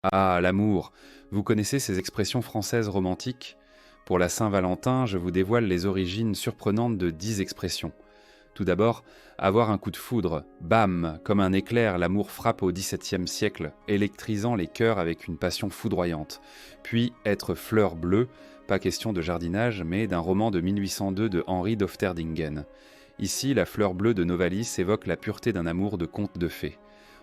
Ah, l'amour. Vous connaissez ces expressions françaises romantiques? Pour la Saint-Valentin, je vous dévoile les origines surprenantes de 10 expressions. Tout d'abord, avoir un coup de foudre. Bam! Comme un éclair, l'amour frappe au XVIIe siècle, électrisant les cœurs avec une passion foudroyante. Puis être fleur bleue, pas question de jardinage, mais d'un roman de 1802 de Henri d'Ofterdingen. Ici, la fleur bleue de Novalis évoque la pureté d'un amour de conte de fées.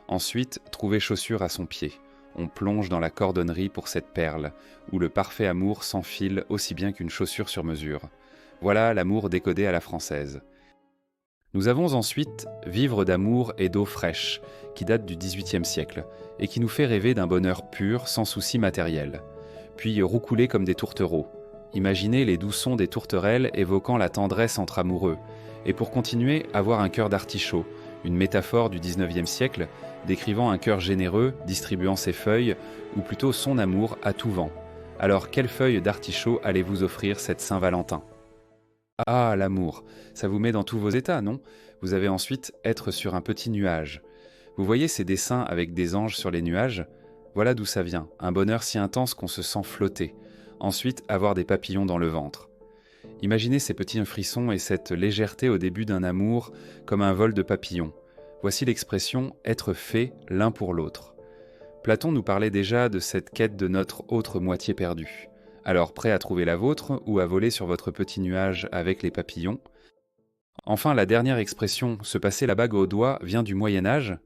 Ensuite, trouver chaussure à son pied. On plonge dans la cordonnerie pour cette perle, où le parfait amour s'enfile aussi bien qu'une chaussure sur mesure. Voilà l'amour décodé à la française. Nous avons ensuite Vivre d'amour et d'eau fraîche, qui date du XVIIIe siècle, et qui nous fait rêver d'un bonheur pur, sans souci matériel. Puis Roucouler comme des tourtereaux. Imaginez les doux sons des tourterelles évoquant la tendresse entre amoureux. Et pour continuer, avoir un cœur d'artichaut, une métaphore du XIXe siècle, décrivant un cœur généreux, distribuant ses feuilles, ou plutôt son amour à tout vent. Alors, quelle feuille d'artichaut allez-vous offrir cette Saint-Valentin? Ah, l'amour, ça vous met dans tous vos états, non? Vous avez ensuite être sur un petit nuage. Vous voyez ces dessins avec des anges sur les nuages? Voilà d'où ça vient, un bonheur si intense qu'on se sent flotter. Ensuite, avoir des papillons dans le ventre. Imaginez ces petits frissons et cette légèreté au début d'un amour comme un vol de papillons. Voici l'expression être fait l'un pour l'autre. Platon nous parlait déjà de cette quête de notre autre moitié perdue. Alors prêt à trouver la vôtre ou à voler sur votre petit nuage avec les papillons? Enfin, la dernière expression, se passer la bague au doigt, vient du Moyen Âge.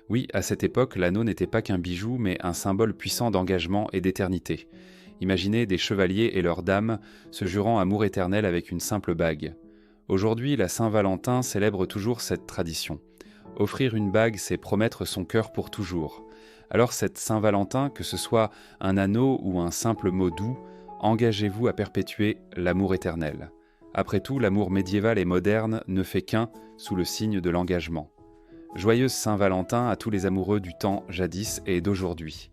Oui, à cette époque, l'anneau n'était pas qu'un bijou, mais un symbole puissant d'engagement et d'éternité. Imaginez des chevaliers et leurs dames se jurant amour éternel avec une simple bague. Aujourd'hui, la Saint-Valentin célèbre toujours cette tradition. Offrir une bague, c'est promettre son cœur pour toujours. Alors cette Saint-Valentin, que ce soit un anneau ou un simple mot doux, engagez-vous à perpétuer l'amour éternel. Après tout, l'amour médiéval et moderne ne fait qu'un sous le signe de l'engagement. Joyeuse Saint-Valentin à tous les amoureux du temps jadis et d'aujourd'hui.